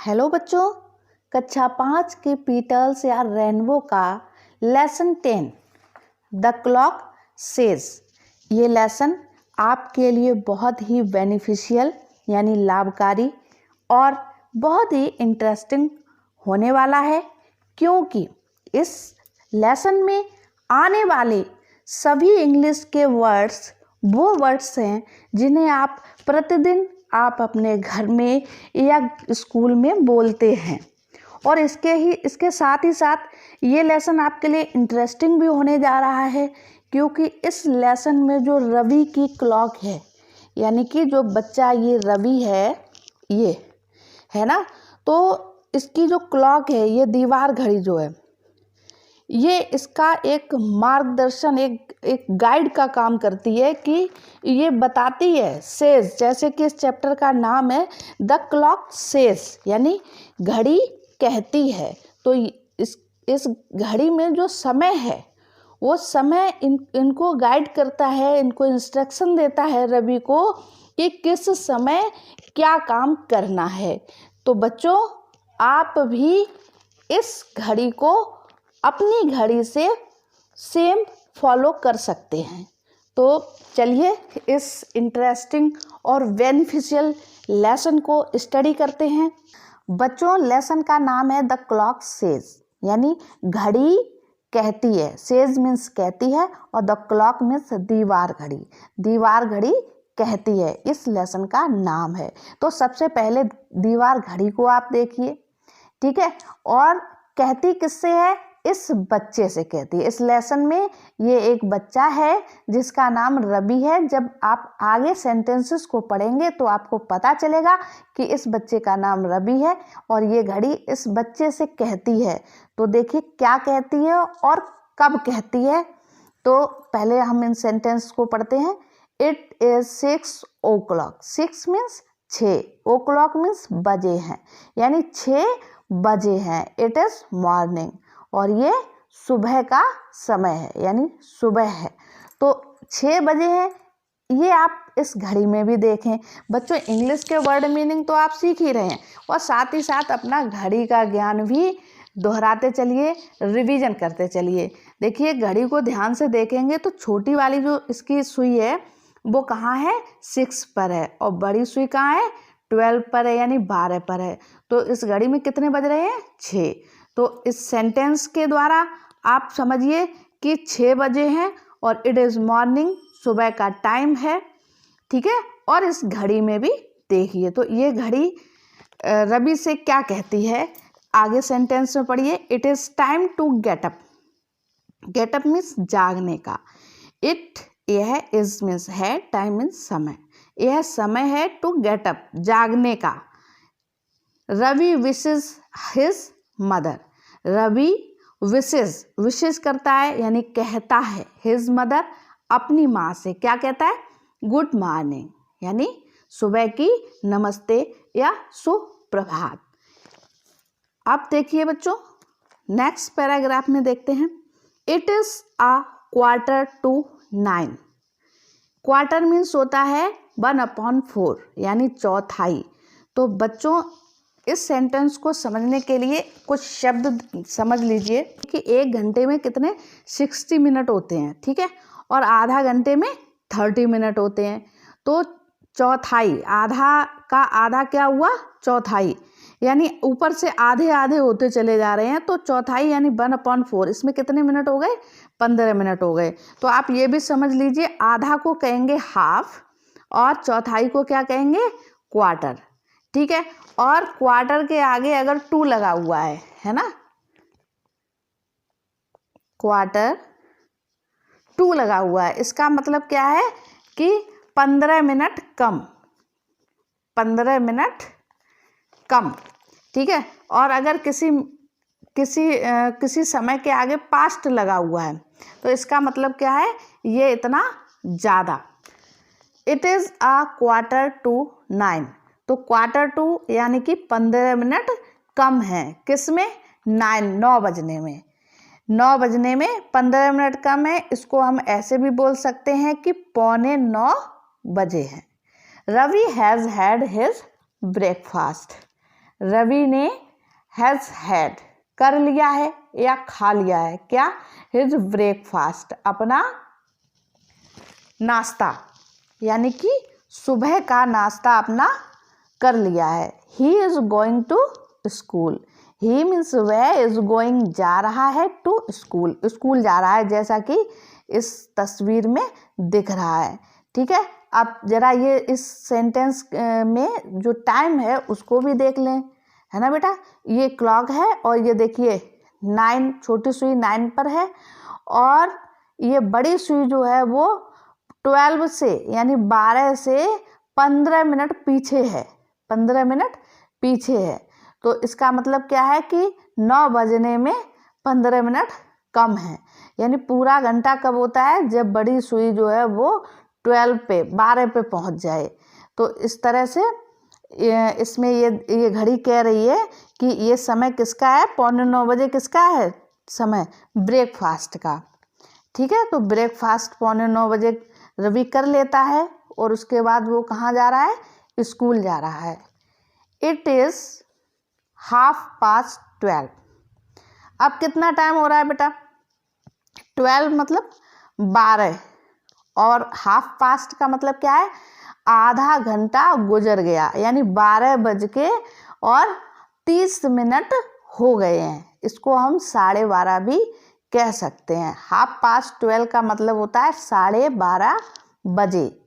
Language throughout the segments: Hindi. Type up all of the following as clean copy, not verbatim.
हेलो बच्चों, कक्षा 5 के पीटल्स या रेनबो का लेसन 10 द क्लॉक सेज। ये लेसन आपके लिए बहुत ही बेनिफिशियल यानी लाभकारी और बहुत ही इंटरेस्टिंग होने वाला है, क्योंकि इस लेसन में आने वाले सभी इंग्लिश के वर्ड्स वो वर्ड्स हैं जिन्हें आप प्रतिदिन आप अपने घर में या स्कूल में बोलते हैं। और इसके साथ ही साथ ये लेसन आपके लिए इंटरेस्टिंग भी होने जा रहा है, क्योंकि इस लेसन में जो रवि की क्लॉक है, यानी कि जो बच्चा ये रवि है, ये है ना, तो इसकी जो क्लॉक है, ये दीवार घड़ी जो है, ये इसका एक मार्गदर्शन एक गाइड का काम करती है कि ये बताती है सेज, जैसे कि इस चैप्टर का नाम है द क्लॉक सेज, यानी घड़ी कहती है। तो इस घड़ी में जो समय है वो समय इनको गाइड करता है, इनको इंस्ट्रक्शन देता है रवि को कि किस समय क्या काम करना है। तो बच्चों, आप भी इस घड़ी को अपनी घड़ी से सेम फॉलो कर सकते हैं। तो चलिए इस इंटरेस्टिंग और बेनिफिशियल लेसन को स्टडी करते हैं। बच्चों, लेसन का नाम है द क्लॉक सेज, यानी घड़ी कहती है। सेज मीन्स कहती है और द क्लॉक मीन्स दीवार घड़ी। दीवार घड़ी कहती है, इस लेसन का नाम है। तो सबसे पहले दीवार घड़ी को आप देखिए, ठीक है। और कहती किससे है? इस बच्चे से कहती है। इस लेसन में ये एक बच्चा है जिसका नाम रवि है। जब आप आगे सेंटेंसेस को पढ़ेंगे तो आपको पता चलेगा कि इस बच्चे का नाम रवि है और ये घड़ी इस बच्चे से कहती है। तो देखिए क्या कहती है और कब कहती है। तो पहले हम इन सेंटेंस को पढ़ते हैं। It is 6 o'clock। 6 means 6, o'clock means बजे हैं, यानी 6 बजे हैं। इट इज मॉर्निंग, और ये सुबह का समय है, यानी सुबह है। तो 6 बजे हैं, ये आप इस घड़ी में भी देखें। बच्चों, इंग्लिश के वर्ड मीनिंग तो आप सीख ही रहे हैं और साथ ही साथ अपना घड़ी का ज्ञान भी दोहराते चलिए, रिवीजन करते चलिए। देखिए, घड़ी को ध्यान से देखेंगे तो छोटी वाली जो इसकी सुई है वो कहाँ है? 6 पर है, और बड़ी सुई कहाँ है? 12 पर है, यानी 12 पर है। तो इस घड़ी में कितने बज रहे हैं? 6। तो इस सेंटेंस के द्वारा आप समझिए कि 6 बजे हैं और इट इज़ मॉर्निंग, सुबह का टाइम है, ठीक है। और इस घड़ी में भी देखिए, तो ये घड़ी रवि से क्या कहती है, आगे सेंटेंस में पढ़िए। It is time to get up. Get up means जागने का। यह इज मीन्स है, टाइम मीन्स समय, यह समय है टू गेट अप, जागने का। Ravi wishes his mother. Ravi विशेष करता है, यानी कहता है, हिज मदर, अपनी माँ से क्या कहता है? गुड मॉर्निंग, यानी सुबह की नमस्ते या सुप्रभात। अब देखिए बच्चों, नेक्स्ट पैराग्राफ में देखते हैं। It is a 9:15। Quarter means होता है 1/4, यानी चौथाई। तो बच्चों, इस सेंटेंस को समझने के लिए कुछ शब्द समझ लीजिए कि 1 घंटे में कितने 60 मिनट होते हैं, ठीक है, और आधा घंटे में 30 मिनट होते हैं। तो चौथाई, आधा का आधा क्या हुआ? चौथाई, यानी ऊपर से आधे आधे होते चले जा रहे हैं। तो चौथाई यानी 1/4, इसमें कितने मिनट हो गए? 15 मिनट हो गए। तो आप ये भी समझ लीजिए, आधा को कहेंगे हाफ और चौथाई को क्या कहेंगे? क्वार्टर, ठीक है। और क्वार्टर के आगे अगर 2 लगा हुआ है ना, क्वार्टर 2 लगा हुआ है, इसका मतलब क्या है कि 15 मिनट कम, 15 मिनट कम, ठीक है। और अगर किसी समय के आगे पास्ट लगा हुआ है तो इसका मतलब क्या है? ये इतना ज़्यादा। It is a 8:45। तो 8:45 यानी कि 15 मिनट कम है, किसमें? 9 बजने में। 9 बजने में 15 मिनट कम है। इसको हम ऐसे भी बोल सकते हैं कि 8:45 बजे हैं। Ravi has had his breakfast. Ravi ने हैज़ हैड कर लिया है या खा लिया है क्या, हिज ब्रेकफास्ट, अपना नाश्ता, यानी कि सुबह का नाश्ता अपना कर लिया है। He is going to school, he means वह, इज गोइंग जा रहा है, टू स्कूल स्कूल जा रहा है, जैसा कि इस तस्वीर में दिख रहा है। ठीक है, अब जरा ये इस सेंटेंस में जो टाइम है उसको भी देख लें, है ना बेटा। ये क्लॉक है और ये देखिए 9, छोटी सुई 9 पर है और ये बड़ी सुई जो है वो 12 से यानी 12 से 15 मिनट पीछे है, 15 मिनट पीछे है। तो इसका मतलब क्या है कि 9 बजने में 15 मिनट कम है, यानी पूरा घंटा कब होता है, जब बड़ी सुई जो है वो 12 पे पहुंच जाए। तो इस तरह से इसमें ये घड़ी कह रही है कि ये समय किसका है, 8:45 बजे किसका है समय, ब्रेकफास्ट का। ठीक है, तो ब्रेकफास्ट 8:45 बजे रवि कर लेता है और उसके बाद वो कहाँ जा रहा है, स्कूल जा रहा है। It is 12:30। अब कितना टाइम हो रहा है बेटा, 12 मतलब 12 और 12:30 का मतलब क्या है, आधा घंटा गुजर गया, यानी 12:30 हो गए हैं। इसको हम 12:30 भी कह सकते हैं। 12:30 का मतलब होता है 12:30 बजे।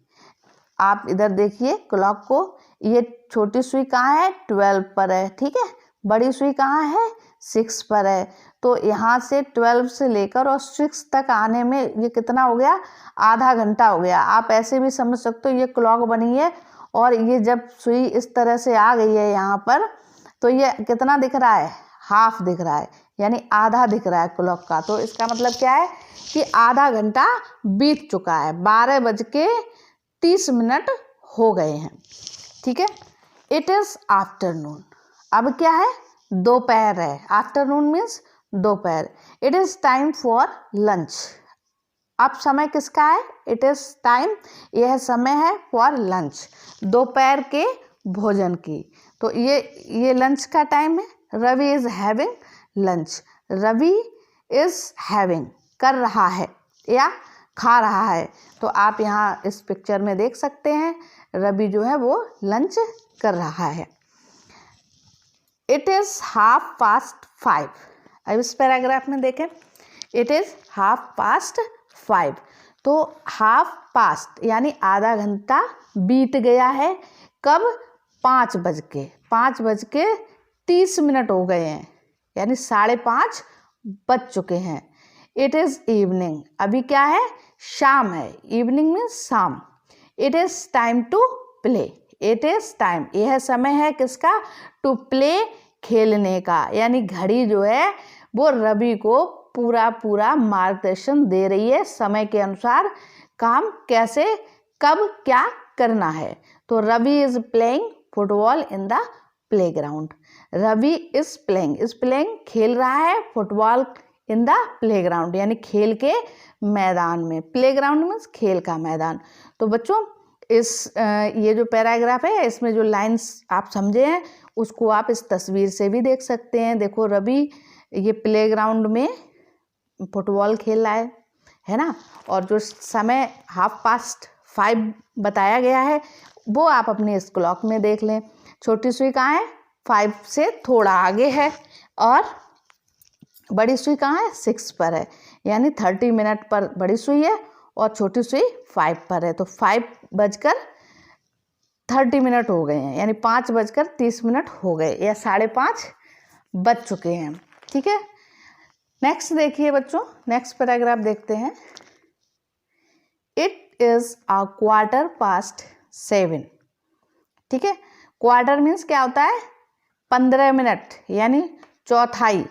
आप इधर देखिए क्लॉक को, ये छोटी सुई कहाँ है, 12 पर है। ठीक है, बड़ी सुई कहाँ है, 6 पर है। तो यहाँ से 12 से लेकर और 6 तक आने में ये कितना हो गया, आधा घंटा हो गया। आप ऐसे भी समझ सकते हो, ये क्लॉक बनी है और ये जब सुई इस तरह से आ गई है यहाँ पर, तो ये कितना दिख रहा है, हाफ दिख रहा है, यानी आधा दिख रहा है क्लॉक का। तो इसका मतलब क्या है कि आधा घंटा बीत चुका है, 12:30 हो गए हैं। ठीक है, इट इज़ आफ्टरनून, अब क्या है, दोपहर है। आफ्टरनून मीन्स दोपहर। It is time for lunch, अब समय किसका है, इट इज़ टाइम, यह समय है फॉर लंच, दोपहर के भोजन की। तो ये लंच का टाइम है। Ravi is having lunch, Ravi is having कर रहा है या खा रहा है। तो आप यहाँ इस पिक्चर में देख सकते हैं रवि जो है वो लंच कर रहा है। It is 5:30। अब इस पैराग्राफ में देखें, इट इज़ 5:30। तो 5:30 यानी आधा घंटा बीत गया है, कब, 5:30 हो गए हैं, यानी 5:30 बज चुके हैं। इट इज़ इवनिंग, अभी क्या है, शाम है, इवनिंग मीन्स शाम। It is time to play, it is time, यह समय है किसका, टू प्ले, खेलने का। यानी घड़ी जो है वो रवि को पूरा मार्गदर्शन दे रही है, समय के अनुसार काम कैसे कब क्या करना है। तो Ravi is playing football in the playground, Ravi is playing खेल रहा है, फुटबॉल इन द प्लेग्राउंड यानी खेल के मैदान में। प्लेग्राउंड मीन्स खेल का मैदान। तो बच्चों ये जो पैराग्राफ है इसमें जो लाइंस आप समझे हैं उसको आप इस तस्वीर से भी देख सकते हैं। देखो रवि ये प्लेग्राउंड में फुटबॉल खेल रहा है ना, और जो समय 5:30 बताया गया है वो आप अपने इस क्लॉक में देख लें। छोटी सुई कहाँ है, 5 से थोड़ा आगे है और बड़ी सुई कहाँ है, 6 पर है, यानी 30 मिनट पर बड़ी सुई है और छोटी सुई 5 पर है। तो 5:30 हो गए हैं, यानी 5:30 हो गए या 5:30 बज चुके हैं। ठीक है, नेक्स्ट देखिए बच्चों, नेक्स्ट पैराग्राफ देखते हैं। It is 7:15। ठीक है, क्वार्टर मीन्स क्या होता है, 15 मिनट यानी चौथाई।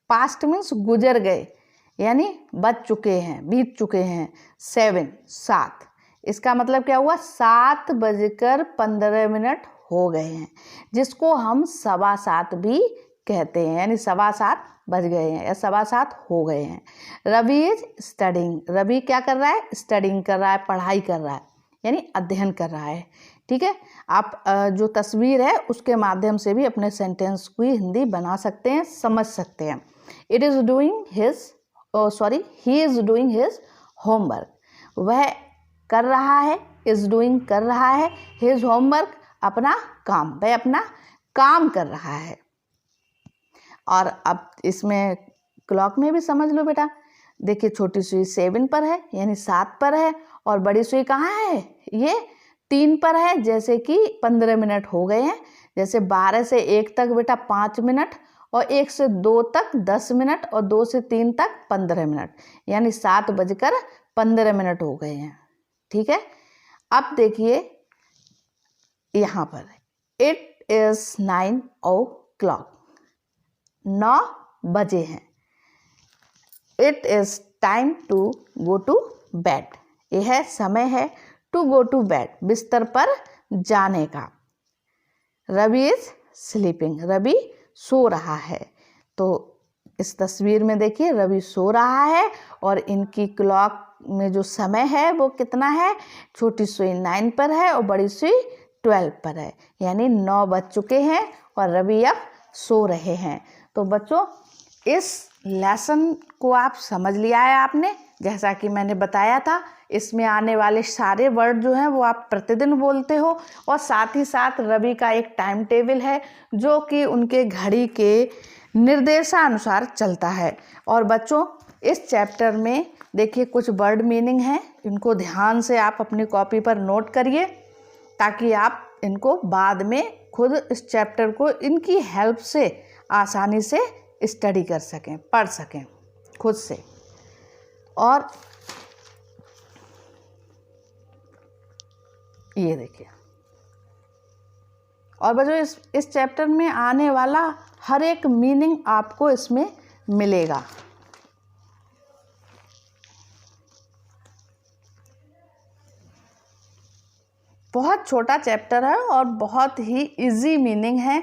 पास्ट मीन्स गुजर गए यानी बज चुके हैं, बीत चुके हैं। 7 इसका मतलब क्या हुआ, 7:15 हो गए हैं, जिसको हम 7:15 भी कहते हैं, यानी 7:15 बज गए हैं या 7:15 हो गए हैं। रवि इज स्टडिंग, रवि क्या कर रहा है, स्टडिंग कर रहा है, पढ़ाई कर रहा है, यानी अध्ययन कर रहा है। ठीक है, आप जो तस्वीर है उसके माध्यम से भी अपने सेंटेंस की हिंदी बना सकते हैं, समझ सकते हैं। It is doing his he is doing his homework, वह कर रहा है, इज़ डूइंग कर रहा है, हिज होमवर्क अपना काम, वह अपना काम कर रहा है। और अब इसमें क्लॉक में भी समझ लो बेटा, देखिए छोटी सुई 7 पर है यानी 7 पर है, और बड़ी सुई कहाँ है, ये 3 पर है, जैसे कि 15 मिनट हो गए हैं। जैसे 12 से 1 तक बेटा 5 मिनट, और 1 से 2 तक 10 मिनट, और 2 से 3 तक 15 मिनट, यानी 7:15 हो गए हैं। ठीक है, अब देखिए यहाँ पर इट इज़ 9 o'clock, 9 बजे हैं। It is time to go to bed, यह समय है टू गो टू बेड, बिस्तर पर जाने का। रवि इज स्लीपिंग, रवि सो रहा है। तो इस तस्वीर में देखिए रवि सो रहा है, और इनकी क्लॉक में जो समय है वो कितना है, छोटी सुई 9 पर है और बड़ी सुई 12 पर है, यानी 9 बज चुके हैं और रवि अब सो रहे हैं। तो बच्चों इस लेसन को आप समझ लिया है आपने, जैसा कि मैंने बताया था। इसमें आने वाले सारे वर्ड जो हैं वो आप प्रतिदिन बोलते हो, और साथ ही साथ रवि का एक टाइम टेबल है जो कि उनके घड़ी के निर्देशानुसार चलता है। और बच्चों इस चैप्टर में देखिए कुछ वर्ड मीनिंग हैं, इनको ध्यान से आप अपनी कॉपी पर नोट करिए, ताकि आप इनको बाद में खुद इस चैप्टर को इनकी हेल्प से आसानी से स्टडी कर सकें, पढ़ सकें खुद से। और ये देखिए, और बच्चों इस चैप्टर में आने वाला हर एक मीनिंग आपको इसमें मिलेगा। बहुत छोटा चैप्टर है और बहुत ही इजी मीनिंग है।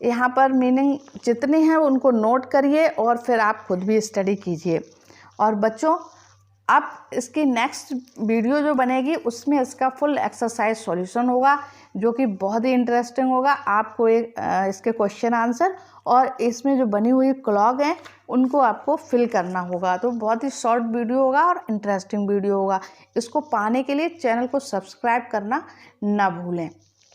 यहाँ पर मीनिंग जितने हैं उनको नोट करिए और फिर आप खुद भी स्टडी कीजिए। और बच्चों अब इसकी नेक्स्ट वीडियो जो बनेगी उसमें इसका फुल एक्सरसाइज सॉल्यूशन होगा, जो कि बहुत ही इंटरेस्टिंग होगा। आपको इसके क्वेश्चन आंसर और इसमें जो बनी हुई क्लॉक हैं उनको आपको फिल करना होगा। तो बहुत ही शॉर्ट वीडियो होगा और इंटरेस्टिंग वीडियो होगा। इसको पाने के लिए चैनल को सब्सक्राइब करना ना भूलें।